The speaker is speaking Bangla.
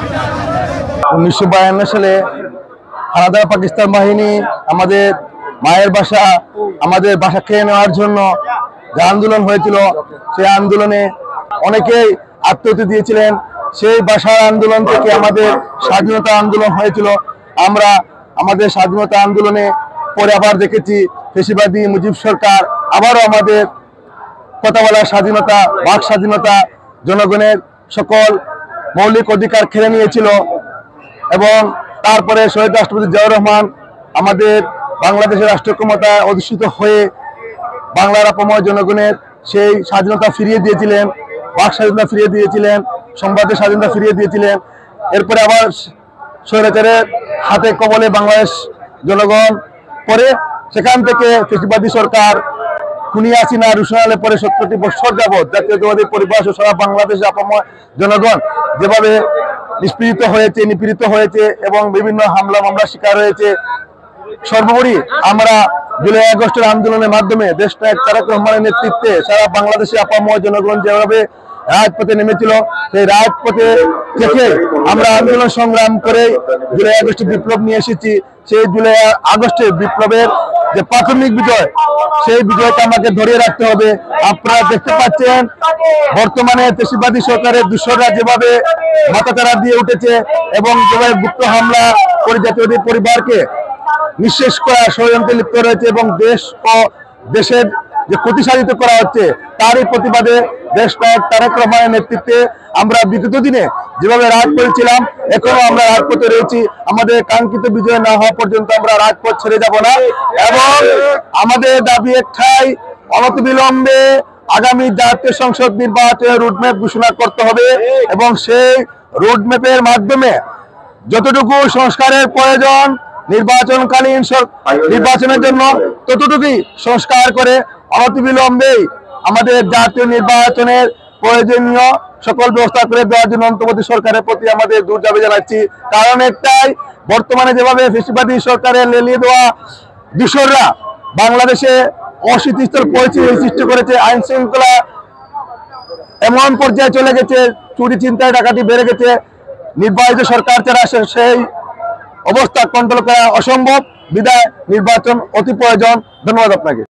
1952 সালে হানাদার পাকিস্তান বাহিনী আমাদের মায়ের ভাষা আমাদের ভাষা খেয়ে নেওয়ার জন্য যে আন্দোলন হয়েছিল, সেই আন্দোলনে অনেকেই আত্মহত্যা দিয়েছিলেন। সেই ভাষার আন্দোলন থেকে আমাদের স্বাধীনতা আন্দোলন হয়েছিল। আমরা আমাদের স্বাধীনতা আন্দোলনে পরে আবার দেখেছি ফ্যাসিবাদী মুজিব সরকার আবারও আমাদের কথা বলার স্বাধীনতা, বাক স্বাধীনতা, জনগণের সকল মৌলিক অধিকার কেড়ে নিয়েছিল। এবং তারপরে শহীদ রাষ্ট্রপতি জিয়াউর রহমান আমাদের বাংলাদেশের রাষ্ট্র ক্ষমতায় অধিষ্ঠিত হয়ে বাংলার আপামর জনগণের সেই স্বাধীনতা ফিরিয়ে দিয়েছিলেন, বাক স্বাধীনতা ফিরিয়ে দিয়েছিলেন, সংবাদের স্বাধীনতা ফিরিয়ে দিয়েছিলেন। এরপরে আবার স্বৈরাচারের হাতে কবলে বাংলাদেশ জনগণ পরে সেখান থেকে ফ্যাসিবাদী সরকার খুনি হাসিনা রুশনালে পরে 70টি বছর যাবৎ জাতীয়তাবাদী পরিবার সারা বাংলাদেশে আপামর জনগণ যেভাবে নিষ্পীড়িত হয়েছে, নিপীড়িত হয়েছে এবং বিভিন্ন হামলা মামলার শিকার হয়েছে। সর্বোপরি আমরা জুলাই আগস্টের আন্দোলনের মাধ্যমে দেশনায়ক তারেক রহমানের নেতৃত্বে সারা বাংলাদেশে আপামর জনগণ যেভাবে রাজপথে নেমেছিল, সেই রাজপথে থেকে আমরা আন্দোলন সংগ্রাম করে জুলাই আগস্টে বিপ্লব নিয়ে এসেছি। সেই জুলাই আগস্টে বিপ্লবের যে প্রাথমিক বিজয়, সেই বিজয়টা আমাকে ধরিয়ে রাখতে হবে। আপনারা দেখতে পাচ্ছেন বর্তমানে ফ্যাসিবাদী সরকারের দূষররা যেভাবে মাথাচাড়া দিয়ে উঠেছে এবং যেভাবে গুপ্ত হামলা করে জাতীয়তাবাদী পরিবারকে নিঃশেষ করা ষড়যন্ত্রে লিপ্ত রয়েছে এবং দেশ ও দেশের যে ক্ষতি সাধিত করা হচ্ছে, তারই প্রতিবাদে দেশনায়ক তারেক রহমানের নেতৃত্বে আমরা বিগত দিনে যেভাবে রাজপথে ছিলাম, এখনো আমরা রাজপথে রয়েছি। আমাদের কাঙ্ক্ষিত বিজয় না হওয়া পর্যন্ত আমরা রাজপথ ছেড়ে যাব না এবং আমাদের দাবি একটাই, অনতিবিলম্বে আগামী জাতীয় সংসদ নির্বাচনের রুটম্যাপ ঘোষণা করতে হবে এবং সেই রুটম্যাপের মাধ্যমে যতটুকু সংস্কারের প্রয়োজন নির্বাচনকালীন নির্বাচনের জন্য ততটুকুই সংস্কার করে অনতিবিলম্বেই আমাদের জাতীয় নির্বাচনের প্রয়োজনীয় সকল ব্যবস্থা করে দেওয়ার জন্য অন্তর্বর্তী সরকারের প্রতি আমাদের দূর দাবি জানাচ্ছি। কারণ একটাই, বর্তমানে যেভাবে ফ্যাসিবাদী সরকারের লেলিয়ে দেওয়া দূষররা বাংলাদেশে অস্থিতিশীল পরিস্থিতি সৃষ্টি করেছে, আইন শৃঙ্খলা এমন পর্যায়ে চলে গেছে, চুরি চিন্তায় ডাকাতি বেড়ে গেছে। নির্বাচিত সরকার ছাড়া সেই অবস্থা কন্ট্রোল করা অসম্ভব, বিধায় নির্বাচন অতি প্রয়োজন। ধন্যবাদ আপনাকে।